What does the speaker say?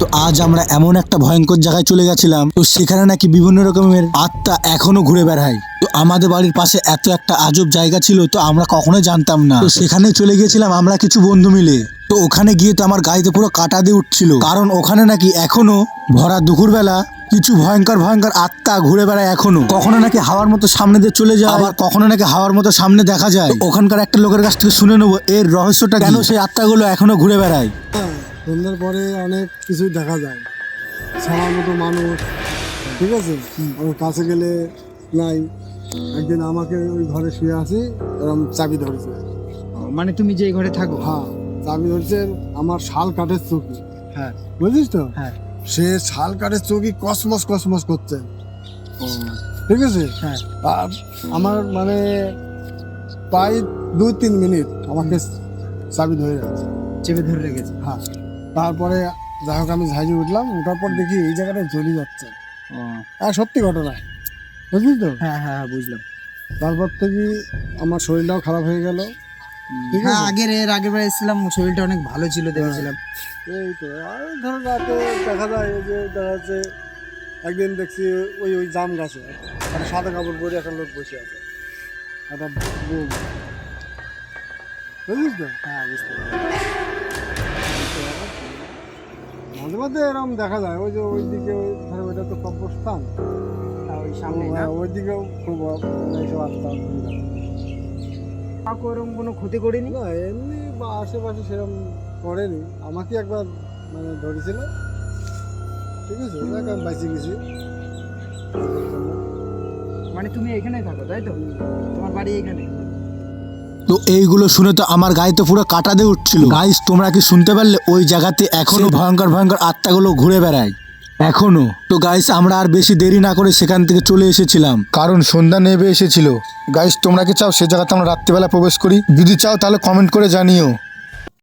তো আজ আমরা এমন একটা ভয়ঙ্কর জায়গায় চলে গেছিলাম, তো সেখানে নাকি বিভিন্ন রকমের আত্মা এখনো ঘুরে বেড়ায়। তো আমাদের বাড়ির পাশে এত একটা আজব জায়গা ছিল, তো আমরা কখনোই জানতাম না। তো সেখানে চলে গিয়েছিলাম আমরা কিছু বন্ধু মিলে। তো ওখানে গিয়ে তো আমার গাড়িতে পুরো কাটা দিয়ে উঠছিল, কারণ ওখানে নাকি এখনো ভরা দুপুরবেলা কিছু ভয়ঙ্কর ভয়ঙ্কর আত্মা ঘুরে বেড়ায় এখনো। কখনো নাকি হাওয়ার মতো সামনে দিয়ে চলে যায়, আবার কখনো নাকি হাওয়ার মতো সামনে দেখা যায়। তো ওখানকার একটা লোকের কাছ থেকে শুনে নেবো এর রহস্যটা কেন সেই আত্মাগুলো এখনো ঘুরে বেড়ায়। সন্ধ্যার পরে অনেক কিছুই দেখা যায়, সবার মতো মানুষ, ঠিক আছে। ওর কাছে গেলে নাই। একদিন আমাকে ওই ঘরে শুয়ে আছি, এরকম চাবি ধরেছে। মানে তুমি যে ঘরে থাকো? হ্যাঁ, চাবি ধরেছে আমার শাল কাঠের চৌকি। হ্যাঁ, বুঝিস তো? হ্যাঁ। সে শাল কাঠের চৌকি কসমস কসমস করছে, ঠিক আছে। হ্যাঁ। আর আমার মানে প্রায় 2-3 মিনিট আমাকে চাবি ধরে রাখছে, চেপে ধরে রেখেছে। হ্যাঁ। তারপরে যাই হোক আমি ঝাঁঝি উঠলাম, ওঠার পর দেখি এই জায়গাটা জ্বলি যাচ্ছে। আর সত্যি ঘটনা, বুঝলি তো? হ্যাঁ হ্যাঁ বুঝলাম। তারপর থেকে আমার শরীরটাও খারাপ হয়ে গেল। ঠিক হ্যাঁ, আছে। এর আগের বার এসেছিলাম, শরীরটা অনেক ভালো ছিল, দেখেছিলাম। এই তো আর ধরো রাতে দেখা যায় এই যে দেখা যাচ্ছে, একদিন দেখছি ওই ওই জাম গাছে একটা সাদা কাপড় পরে একটা লোক বসে আছে, একটা বউ, বুঝলিস তো? হ্যাঁ, বুঝতে পারলাম। মাঝে মাঝে এরকম দেখা যায়, ওই যে ওইদিকে ধরো ওইটা তো কবরস্থান, ওই সামনে না? ওইদিকেও খুব এইসব আত্মা ঘুরে বেড়ায়। কাউকে ওরকম কোনো ক্ষতি করিনি? না এমনি বা আশেপাশে সেরকম করেনি, আমাকে একবার মানে ধরেছিল, ঠিক আছে, দেখ আমি বাইচে গেছি। মানে তুমি এখানে থাকো, তাই তো? তোমার বাড়ি এখানে? তো এইগুলো শুনে তো আমার গাড়িতে পুরো কাটা দিয়ে উঠছিল। গাইস, তোমরা কি শুনতে পারলে? ওই জায়গাতে এখনো ভয়ঙ্কর ভয়ঙ্কর আত্মাগুলো ঘুরে বেড়ায় এখনো। তো গাইস, আমরা আর বেশি দেরি না করে সেখান থেকে চলে এসেছিলাম, কারণ সন্ধ্যা নেমে এসেছিল। গাইস, তোমরা কি চাও সে জায়গাতে আমরা রাত্রিবেলা প্রবেশ করি? যদি চাও তাহলে কমেন্ট করে জানিও।